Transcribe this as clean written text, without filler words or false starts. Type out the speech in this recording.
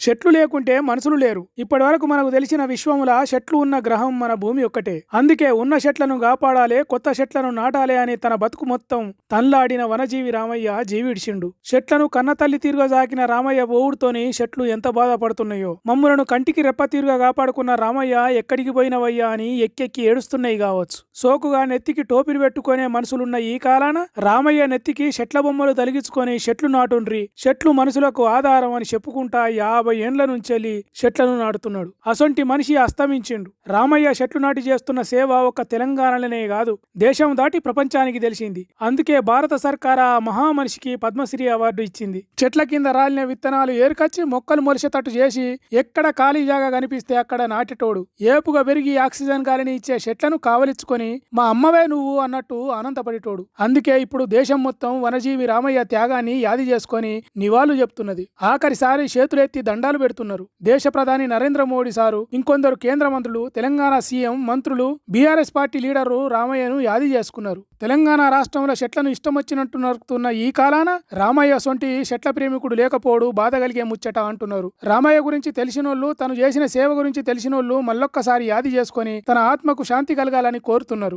చెట్లు లేకుంటే మనుషులు లేరు. ఇప్పటి వరకు మనకు తెలిసిన విశ్వముల చెట్లు ఉన్న గ్రహం మన భూమి ఒక్కటే. అందుకే ఉన్న చెట్లను కాపాడాలే, కొత్త చెట్లను నాటాలే అని తన బతుకు మొత్తం తన్లాడిన వనజీవి రామయ్య జీవిడిచిండు. చెట్లను కన్నతల్లి తీరుగా సాకిన రామయ్య ఓవుడుతోని చెట్లు ఎంత బాధపడుతున్నాయో, మమ్ములను కంటికి రెప్ప తీరుగా కాపాడుకున్న రామయ్య ఎక్కడికి పోయినవయ్యా అని ఎక్కెక్కి ఏడుస్తున్నాయి కావచ్చు. సోకుగా నెత్తికి టోపీలు పెట్టుకునే మనుషులున్న ఈ కాలాన రామయ్య నెత్తికి చెట్ల బొమ్మలు తలిగించుకొని చెట్లు నాటుండ్రి, చెట్లు మనుషులకు ఆధారం అని చెప్పుకుంటా 50 ఏండ్ల నుంచెల్లి చెట్లను నాటుతున్నాడు. అసొంటి మనిషి అస్తమించిండు. రామయ్య చెట్లు నాటి చేస్తున్న సేవ ఒక్క తెలంగాణలోనే కాదు, దేశం దాటి ప్రపంచానికి తెలిసింది. అందుకే భారత సర్కార్ ఆ మహామనిషికి పద్మశ్రీ అవార్డు ఇచ్చింది. చెట్ల కింద రాలిన విత్తనాలు ఏరుకొచ్చి మొక్కలు మొలిచేటట్టు చేసి ఎక్కడ ఖాళీ జాగా కనిపిస్తే అక్కడ నాటేటోడు. ఏపుగా పెరిగి ఆక్సిజన్ గాలిని ఇచ్చే చెట్లను కావలించుకొని మా అమ్మవే నువ్వు అన్నట్టు ఆనందపడేటోడు. అందుకే ఇప్పుడు దేశం మొత్తం వనజీవి రామయ్య త్యాగాన్ని యాది చేసుకొని నివాళులు చెప్తున్నది. ఆఖరిసారి చేతులెత్తి దండాలు పెడుతున్నారు. దేశ ప్రధాని నరేంద్ర మోడీ సారు, ఇంకొందరు కేంద్ర మంత్రులు, తెలంగాణ సీఎం, మంత్రులు, బీఆర్ఎస్ పార్టీ లీడరు రామయ్యను యాది చేసుకున్నారు. తెలంగాణ రాష్ట్రంలో చెట్లను ఇష్టం వచ్చినట్టు నరుకుతున్న ఈ కాలాన రామయ్య సొంటి చెట్ల ప్రేమికుడు లేకపోడు బాధ కలిగే ముచ్చట అంటున్నారు. రామయ్య గురించి తెలిసినోళ్ళు, తను చేసిన సేవ గురించి తెలిసినోళ్ళు మళ్ళొక్కసారి యాది చేసుకొని తన ఆత్మకు శాంతి కలగాలని కోరుతున్నారు.